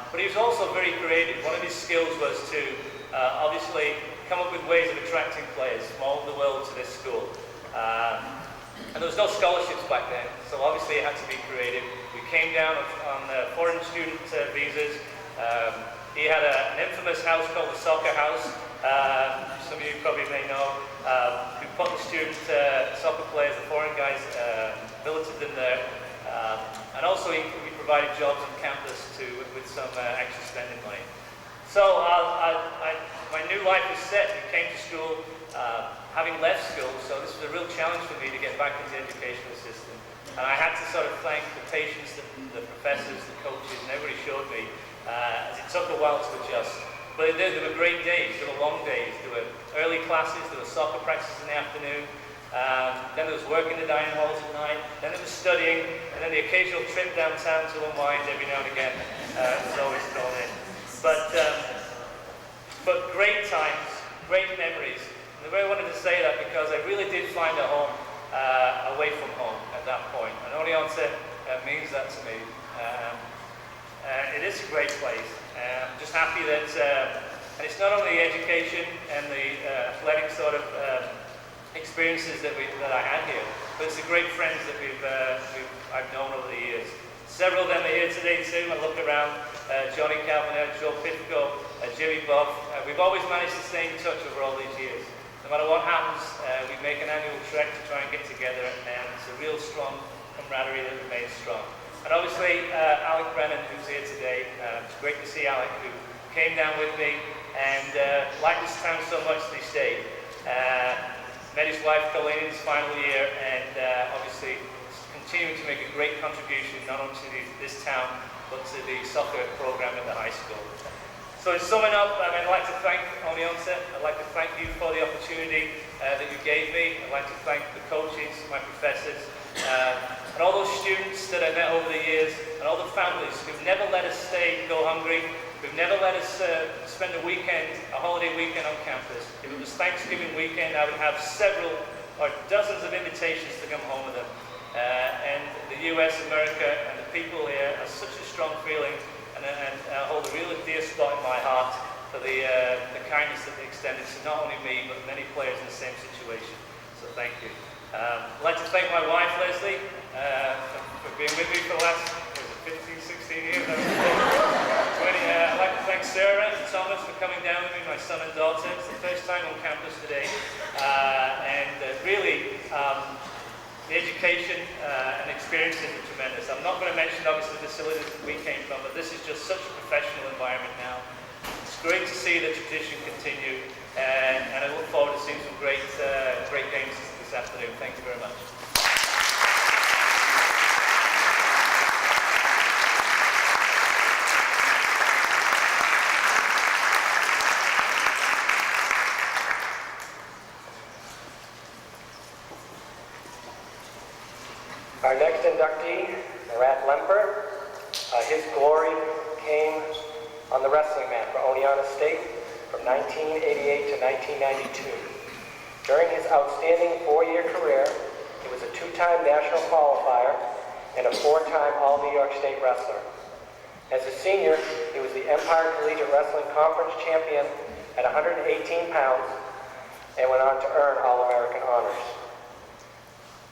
But he was also very creative. One of his skills was to obviously come up with ways of attracting players from all over the world to this school. And there was no scholarships back then, so obviously it had to be creative. We came down on foreign student visas. He had an infamous house called the Soccer House. Some of you probably may know, who put the student soccer players, the foreign guys, billeted in there. And also we provided jobs on campus with some extra spending money. So my new life was set. We came to school, having left school, so this was a real challenge for me to get back into the educational system. And I had to sort of thank the patience that the professors, the coaches, and everybody showed me, as it took a while to adjust. But there were great days, there were long days, there were early classes, there were soccer practices in the afternoon, then there was work in the dining halls at night, then there was studying, and then the occasional trip downtown to unwind every now and again was always thrown in. But great times, great memories. And I really wanted to say that because I really did find a home away from home at that point. And Oneonta means that to me. It is a great place. I'm just happy that, and it's not only the education and the athletic sort of experiences that I had here, but it's the great friends that I've known over the years. Several of them are here today too. I look around, Johnny Calvin, Joe Pitco, Jimmy Buff. We've always managed to stay in touch over all these years. No matter what happens, we make an annual trek to try and get together, and it's a real strong camaraderie that remains strong. And obviously, Alec Brennan, who's here today, it's great to see Alec, who came down with me and liked this town so much that he stayed. Met his wife Colleen in his final year, and obviously continuing to make a great contribution not only to this town, but to the soccer program at the high school. So in summing up, I'd like to thank Oneonta. I'd like to thank you for the opportunity that you gave me. I'd like to thank the coaches, my professors, and all those students that I met over the years, and all the families who've never let us go hungry, who've never let us spend a holiday weekend on campus. If it was Thanksgiving weekend, I would have several or dozens of invitations to come home with them. And the US, America, and the people here are such a strong feeling, and I hold a real dear spot in my heart for the kindness that they extended to not only me, but many players in the same situation. So thank you. I'd like to thank my wife, Leslie, for being with me for the last 15, 16 years. I'd like to thank Sarah and Thomas for coming down with me, my son and daughter. It's the first time on campus today. Really, the education and experiences are tremendous. I'm not going to mention, obviously, the facilities that we came from, but this is just such a professional environment now. It's great to see the tradition continue, and I look forward to seeing some great games this afternoon. Thank you very much. Our next inductee, Marat Lempert, his glory came on the wrestling mat for Oneonta State from 1988 to 1992. During his outstanding 4-year career, he was a 2-time national qualifier and a 4-time All-New York State wrestler. As a senior, he was the Empire Collegiate Wrestling Conference champion at 118 pounds and went on to earn All-American honors.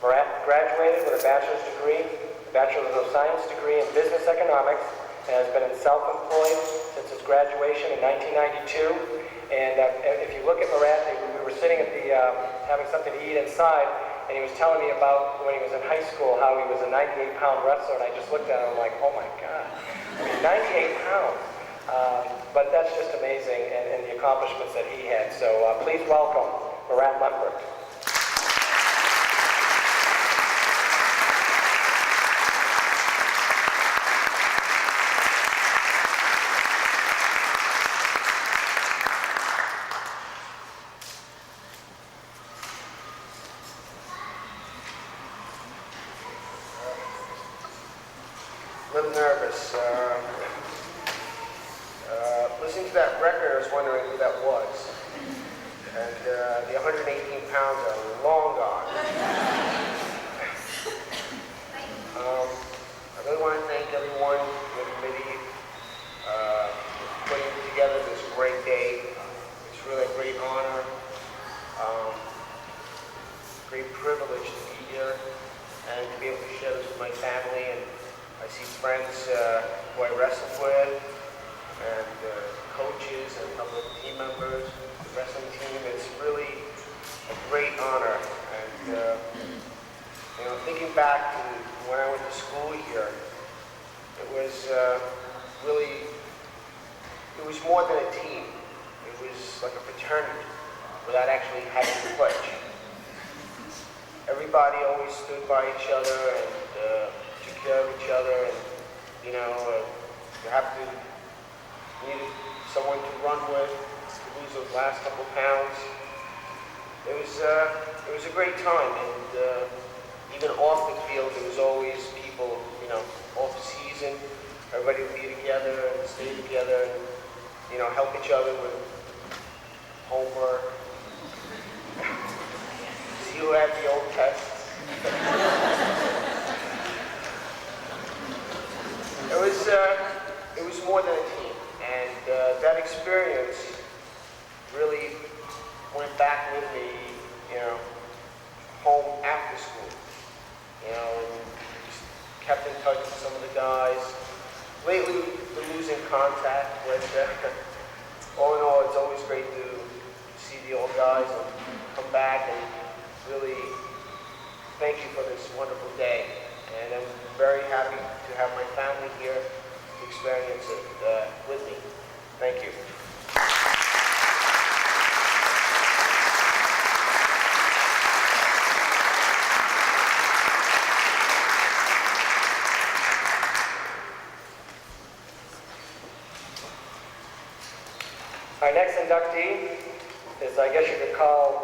Marat graduated with a bachelor's degree, a Bachelor of Science degree in Business Economics, and has been self-employed since his graduation in 1992. And if you look at Marat, we were sitting at the, having something to eat inside, and he was telling me about when he was in high school, how he was a 98-pound wrestler, and I just looked at him like, oh my God, I mean, 98 pounds. But that's just amazing, and the accomplishments that he had. So please welcome Marat Lempert. A little nervous. Listening to that record, I was wondering who that was. And the 118 pounds are long gone. I really want to thank everyone in the committee for putting together this great day. It's really a great honor, great privilege to be here and to be able to share this with my family. And I see friends who I wrestled with, and coaches and other team members, the wrestling team. It's really a great honor. And thinking back to when I went to school here, it was really, it was more than a team. It was like a fraternity without actually having to pledge. Everybody always stood by each other and took care of each other, and you needed someone to run with to lose those last couple pounds. It was a great time, and even off the field, there was always people, off the season, everybody would be together and stay together, and help each other with homework. See who had the old tests. It was more than a team, and that experience really went back with me, home after school, and just kept in touch with some of the guys. Lately, we're losing contact, but all in all, it's always great to see the old guys and come back and really thank you for this wonderful day. And I'm very happy to have my family here to experience it with me. Thank you. Our next inductee is, I guess you could call,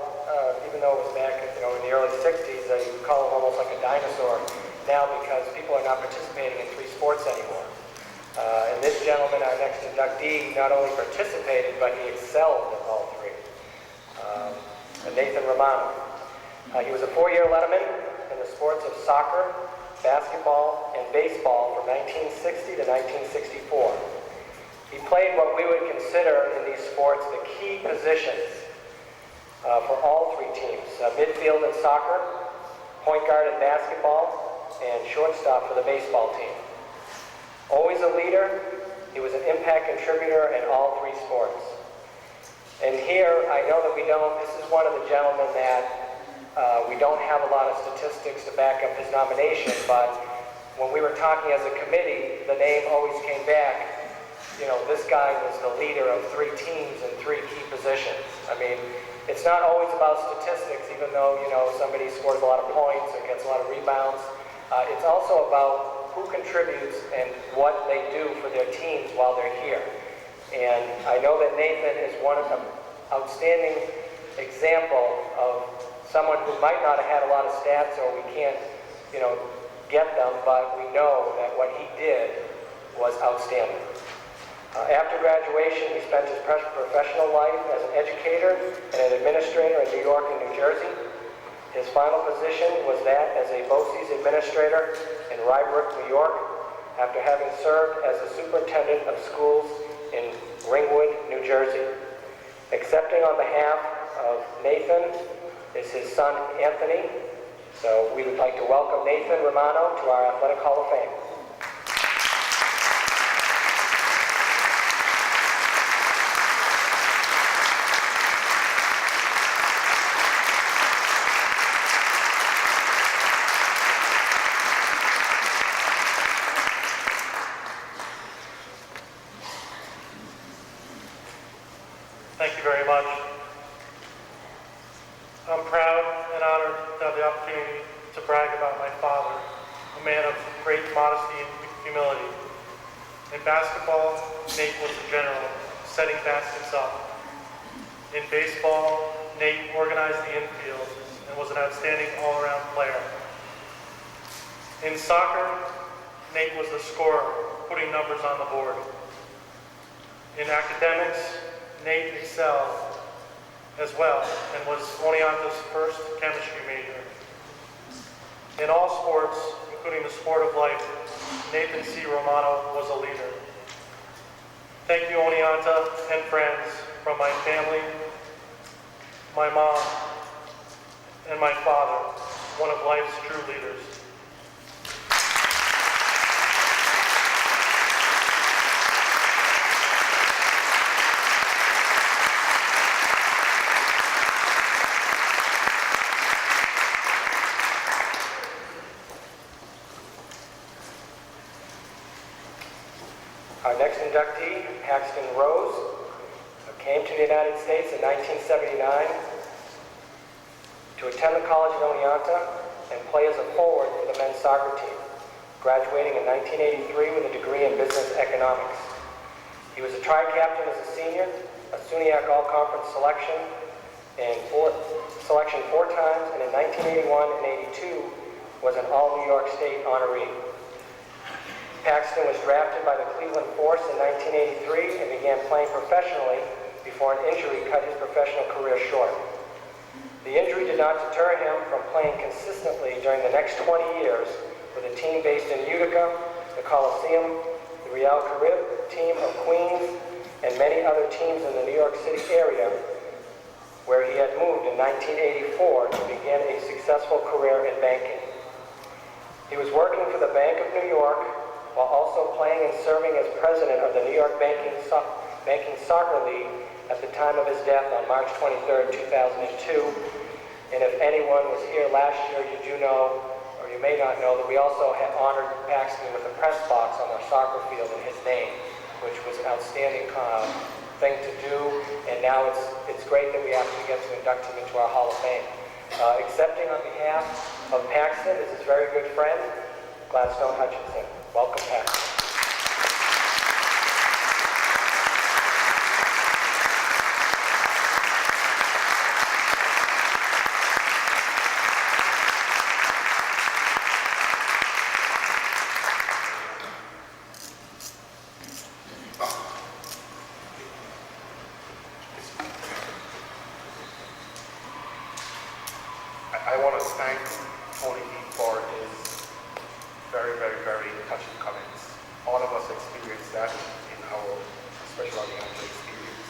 even though it was back in the early 60s, you could call him almost like a dinosaur now, because people are not participating in 3 sports anymore. And this gentleman, our next inductee, not only participated, but he excelled in all 3. Nathan Romano. He was a 4-year letterman in the sports of soccer, basketball, and baseball from 1960 to 1964. He played what we would consider in these sports the key positions for all 3 teams, midfield in soccer, point guard in basketball, and shortstop for the baseball team. Always a leader, he was an impact contributor in all 3 sports. And here, I know that this is one of the gentlemen that we don't have a lot of statistics to back up his nomination, but when we were talking as a committee, the name always came back. This guy was the leader of 3 teams in 3 key positions. I mean, it's not always about statistics, even though, somebody scores a lot of points or gets a lot of rebounds. It's also about who contributes and what they do for their teams while they're here. And I know that Nathan is one of the outstanding example of someone who might not have had a lot of stats, or we can't, get them, but we know that what he did was outstanding. After graduation, he spent his professional life as an educator and an administrator in New York and New Jersey. His final position was that as a BOCES administrator in Rybrook, New York, after having served as a superintendent of schools in Ringwood, New Jersey. Accepting on behalf of Nathan is his son, Anthony. So we would like to welcome Nathan Romano to our Athletic Hall of Fame. Thank you very much. I'm proud and honored to have the opportunity to brag about my father, a man of great modesty and humility. In basketball, Nate was the general, setting baskets up. In baseball, Nate organized the infield and was an outstanding all-around player. In soccer, Nate was the scorer, putting numbers on the board. In academics, Nate excelled as well and was Oneonta's first chemistry major. In all sports, including the sport of life, Nathan C. Romano was a leader. Thank you, Oneonta and friends, from my family, my mom, and my father, one of life's true leaders. Our next inductee, Paxton Rose, came to the United States in 1979 to attend the College of Oneonta and play as a forward for the men's soccer team, graduating in 1983 with a degree in business economics. He was a tri-captain as a senior, a SUNY All-Conference selection four times, and in 1981 and 82 was an All-New York State honoree. Paxton was drafted by the Cleveland Force in 1983 and began playing professionally before an injury cut his professional career short. The injury did not deter him from playing consistently during the next 20 years with a team based in Utica, the Coliseum, the Real Carib team of Queens, and many other teams in the New York City area, where he had moved in 1984 to begin a successful career in banking. He was working for the Bank of New York while also playing and serving as president of the New York Banking Soccer League at the time of his death on March 23, 2002. And if anyone was here last year, you do know, or you may not know, that we also had honored Paxton with a press box on our soccer field in his name, which was an outstanding thing to do. And now it's great that we actually get to induct him into our Hall of Fame. Accepting on behalf of Paxton is his very good friend, Gladstone Hutchinson. Welcome, Paxton. I want to thank Tony Heap for his very, very, very touching comments. All of us experienced that in our special Oneonta experience.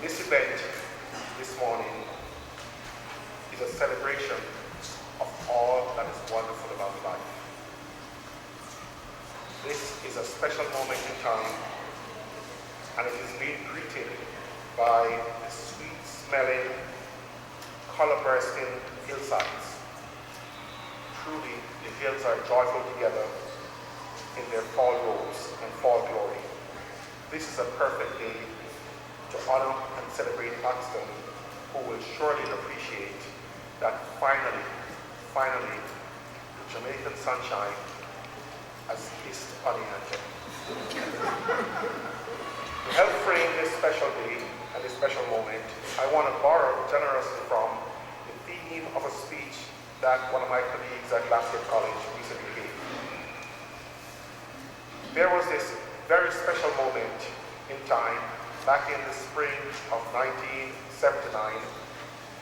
This event this morning is a celebration of all that is wonderful about life. This is a special moment in time, and it is being greeted by the sweet-smelling, color-bursting hillsides. Truly, the hills are joyful together in their fall robes and fall glory. This is a perfect day to honor and celebrate Paxton, who will surely appreciate that finally, the Jamaican sunshine has kissed Oneonta. To help frame this special day and this special moment, I want to borrow generously from the theme of a speech that one of my colleagues at Lempert College recently gave. There was this very special moment in time back in the spring of 1979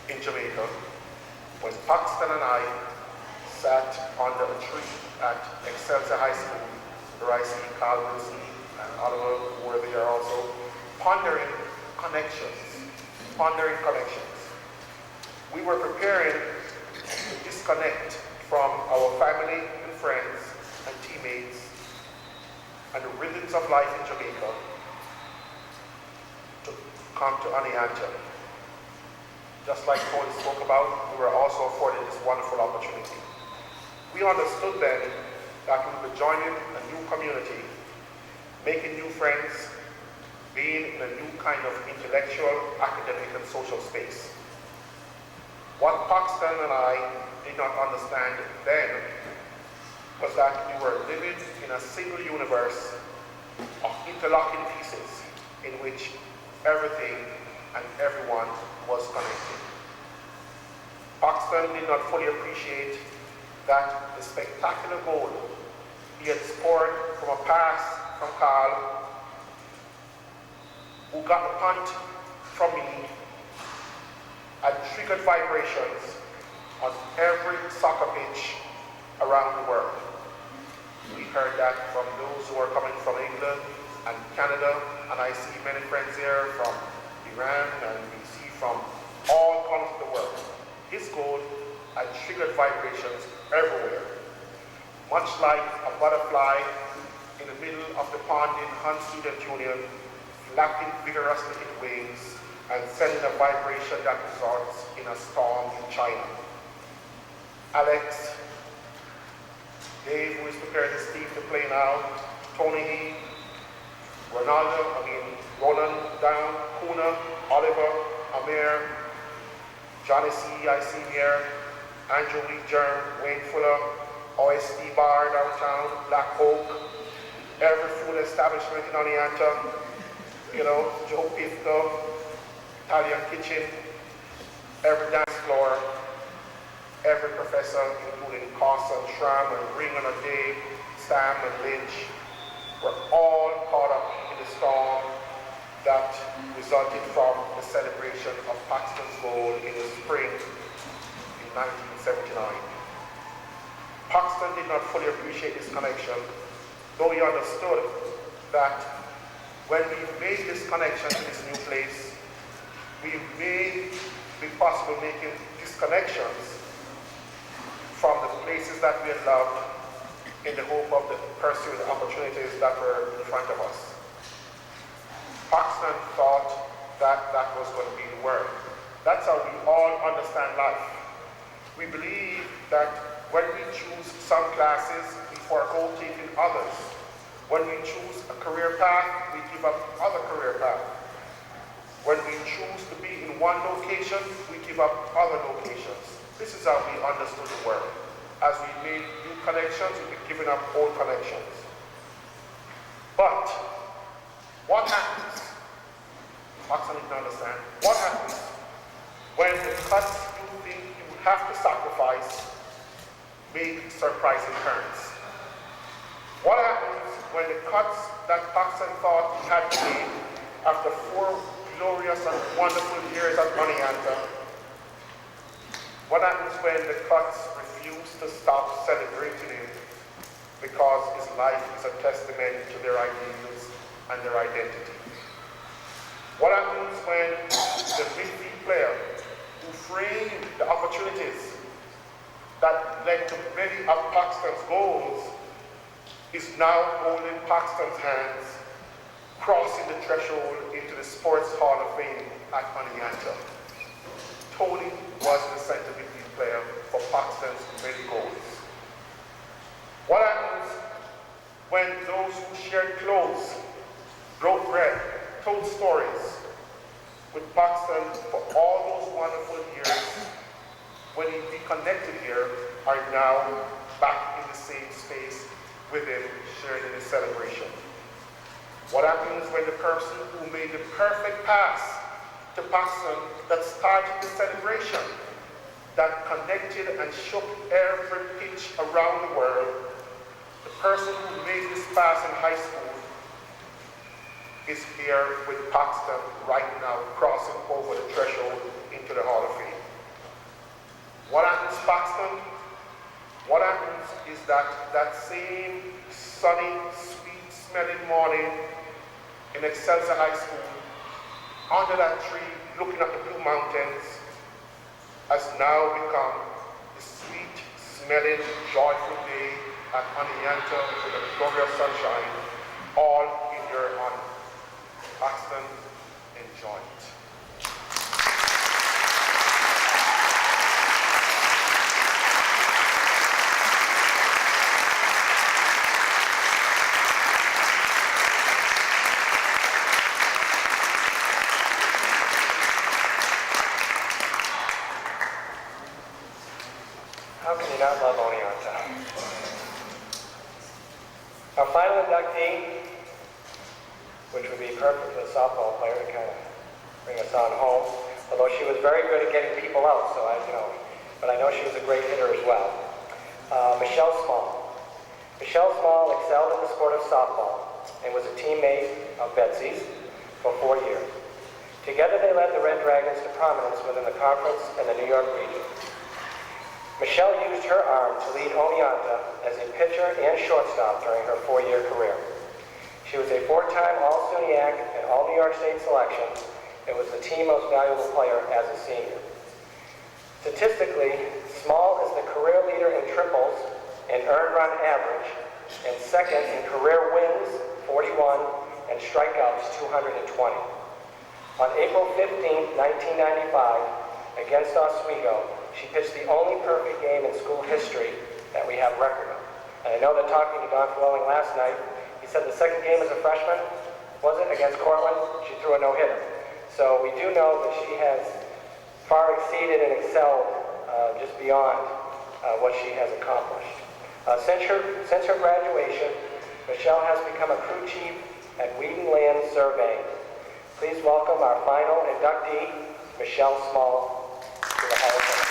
in Jamaica when Paxton and I sat under a tree at Excelsior High School, where I see Carl Wilson and Oliver who were there also, pondering connections. We were preparing to disconnect from our family and friends and teammates and the rhythms of life in Jamaica to come to Oneonta. Just like Tony spoke about, we were also afforded this wonderful opportunity. We understood then that we were joining a new community, making new friends, being in a new kind of intellectual, academic, and social space. What Paxton and I did not understand then was that we were living in a single universe of interlocking pieces in which everything and everyone was connected. Paxton did not fully appreciate that the spectacular goal he had scored from a pass from Carl, who got the punt from me, had triggered vibrations on every soccer pitch around the world. We heard that from those who are coming from England and Canada, and I see many friends here from Iran, and we see from all corners of the world. His goal had triggered vibrations everywhere. Much like a butterfly in the middle of the pond in Hunt Student Union, flapping vigorously its wings and sending a vibration that results in a storm in China. Alex, Dave, who is preparing his team to play now, Tony Heap, Roland Down, Kuna, Oliver, Amir, Johnny C, I see here, Andrew Wheatgerm, Wayne Fuller, OST Bar downtown, Black Oak, every food establishment in Oneonta, Joe Pifko, Italian Kitchen, every dance floor, every professor, including Carson, Schramm, and Ring and O'Day, Sam and Lynch, were all caught up in the storm that resulted from the celebration of Paxton's goal in the spring in 1979. Paxton did not fully appreciate this connection, though he understood that when we made this connection to this new place, we may be possible making disconnections from the places that we had loved in the hope of the pursuing opportunities that were in front of us. Paxton thought that that was going to be the word. That's how we all understand life. We believe that when we choose some classes, we forego taking others. When we choose a career path, we give up other career paths. When we choose to be in one location, we give up other locations. This is how we understood the world. As we made new connections, we've given up old connections. But what happens? Paxton didn't understand. What happens when the cuts you think you have to sacrifice make surprising turns? What happens when the cuts that Paxton thought he had made after 4 glorious and wonderful years at Oneonta? What happens when the cuts refuse to stop celebrating him because his life is a testament to their ideals and their identity? What happens when the midfield player who framed the opportunities that led to many of Paxton's goals is now holding Paxton's hands, crossing the threshold into the Sports Hall of Fame at Oneonta? Tony was the center midfield player for Paxton's many goals. What happens when those who shared clothes, broke bread, told stories with Paxton for all those wonderful years, when he reconnected here, are now back in the same space with him, sharing in his celebration? What happens when the person who made the perfect pass to Paxton that started the celebration, that connected and shook every pitch around the world, the person who made this pass in high school is here with Paxton right now, crossing over the threshold into the Hall of Fame. What happens, Paxton? What happens is that same sunny, sweet-smelling morning in Excelsior High School, under that tree, looking at the Blue Mountains, has now become the sweet-smelling, joyful day at Oneonta with the glorious sunshine, all in your honor. Paxton, enjoy it. How can you not love Oneonta? Our final inductee, which would be perfect for a softball player to kind of bring us on home, although she was very good at getting people out, so but I know she was a great hitter as well. Michele Small. Michele Small excelled in the sport of softball and was a teammate of Betsy's for 4 years. Together they led the Red Dragons to prominence within the conference and the New York region. Michele used her arm to lead Oneonta as a pitcher and shortstop during her 4-year career. She was a 4-time All-SUNY and All-New York State selection and was the team most valuable player as a senior. Statistically, Small is the career leader in triples and earned run average, and second in career wins, 41, and strikeouts, 220. On April 15, 1995, against Oswego, she pitched the only perfect game in school history that we have record of. And I know that talking to Don Flowing last night, he said the second game as a freshman, was it, against Cortland? She threw a no-hitter. So we do know that she has far exceeded and excelled just beyond what she has accomplished. Since her graduation, Michele has become a crew chief at Wheaton Land Surveying. Please welcome our final inductee, Michele Small, to the Hall of Fame.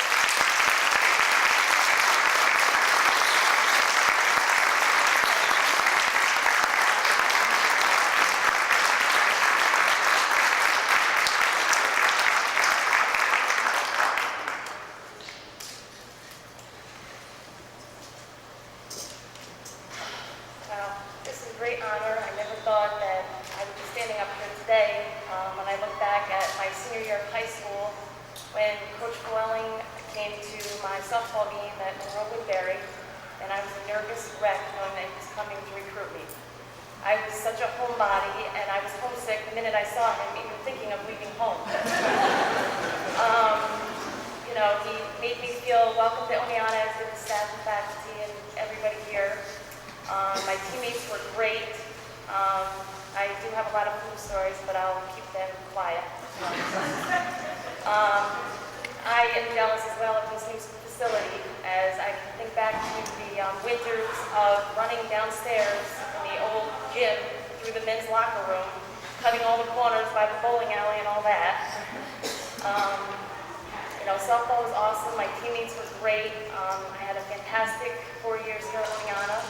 Softball was awesome. My teammates were great. I had a fantastic 4 years here at Oneonta.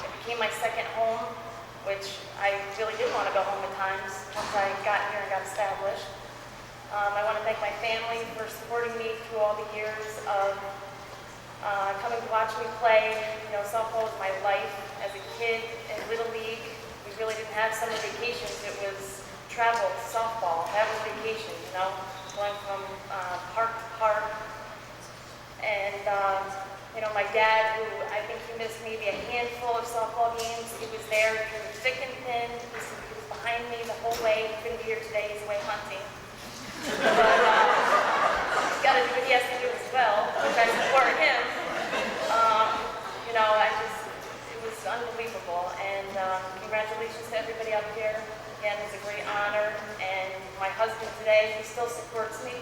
It became my second home, which I really did want to go home at times once I got here and got established. I want to thank my family for supporting me through all the years of coming to watch me play. You know, softball was my life as a kid in Little League. We really didn't have summer vacations. It was travel, softball. That was vacation, you know, going from park to park. And, you know, my dad, who I think he missed maybe a handful of softball games, he was there through thick and thin. He was behind me the whole way. He couldn't be here today. He's away hunting. But he's got to do what he has to do as well, which I support him. You know, it was unbelievable. And congratulations to everybody up here. Again, it's a great honor. And my husband today, he still supports me.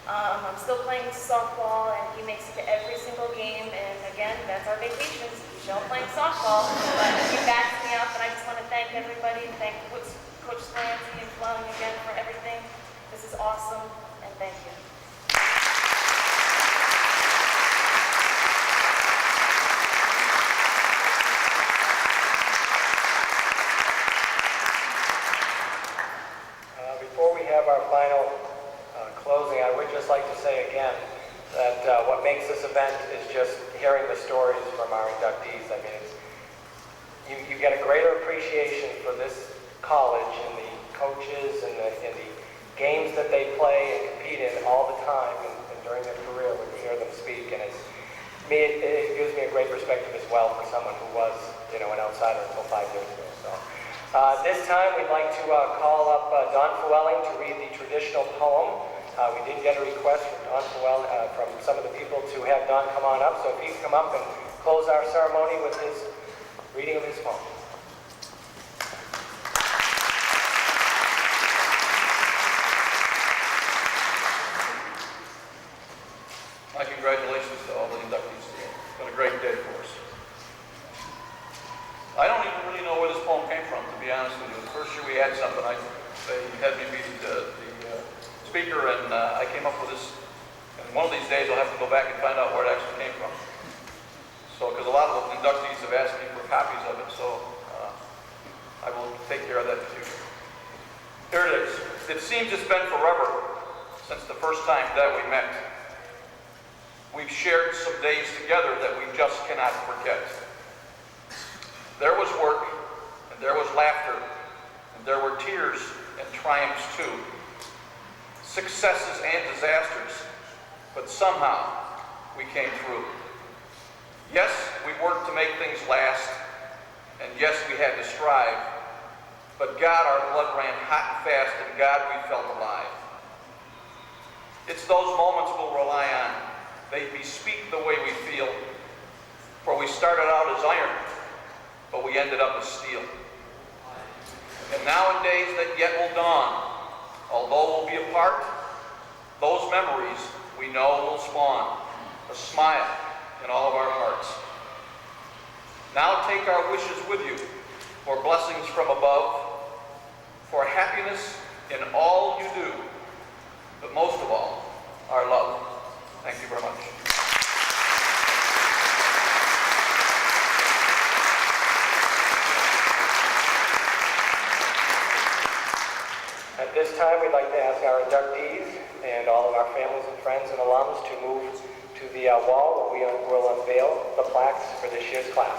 I'm still playing softball, and he makes it to every single game. And again, that's our vacations. Michele playing softball. But he backs me up, and I just want to thank everybody. Thank Coach Slancy and Flowing again for everything. This is awesome, and thank you. have our final closing, I would just like to say again that what makes this event is just hearing the stories from our inductees. I mean, you get a greater appreciation for this college and the coaches and the games that they play and compete in all the time and during their career when you hear them speak. And it gives me a great perspective as well for someone who was, an outsider until 5 years ago. So this time we'd like to call up Don Fewelling to read the traditional poem. We did get a request from Don Fewelling, from some of the people to have Don come on up. So if he can come up and close our ceremony with his reading of his poem. My congratulations to all the inductees today. It's been a great day for us. I don't even really know where this poem came from, to be honest with you. The first year we had something, they had me read the speaker, and I came up with this. And one of these days I'll have to go back and find out where it actually came from. So, because a lot of the inductees have asked me for copies of it, so I will take care of that in the future. Here it is. It seems it's been forever since the first time that we met. We've shared some days together that we just cannot forget. There was work, and there was laughter, and there were tears and triumphs too. Successes and disasters, but somehow we came through. Yes, we worked to make things last, and yes, we had to strive, but God, our blood ran hot and fast, and God, we felt alive. It's those moments we'll rely on. They bespeak the way we feel, for we started out as iron, but we ended up as steel. And now in days that yet will dawn, although we'll be apart, those memories we know will spawn a smile in all of our hearts. Now take our wishes with you for blessings from above, for happiness in all you do, but most of all, our love. Thank you very much. At this time, we'd like to ask our inductees and all of our families and friends and alums to move to the wall where we will unveil the plaques for this year's class.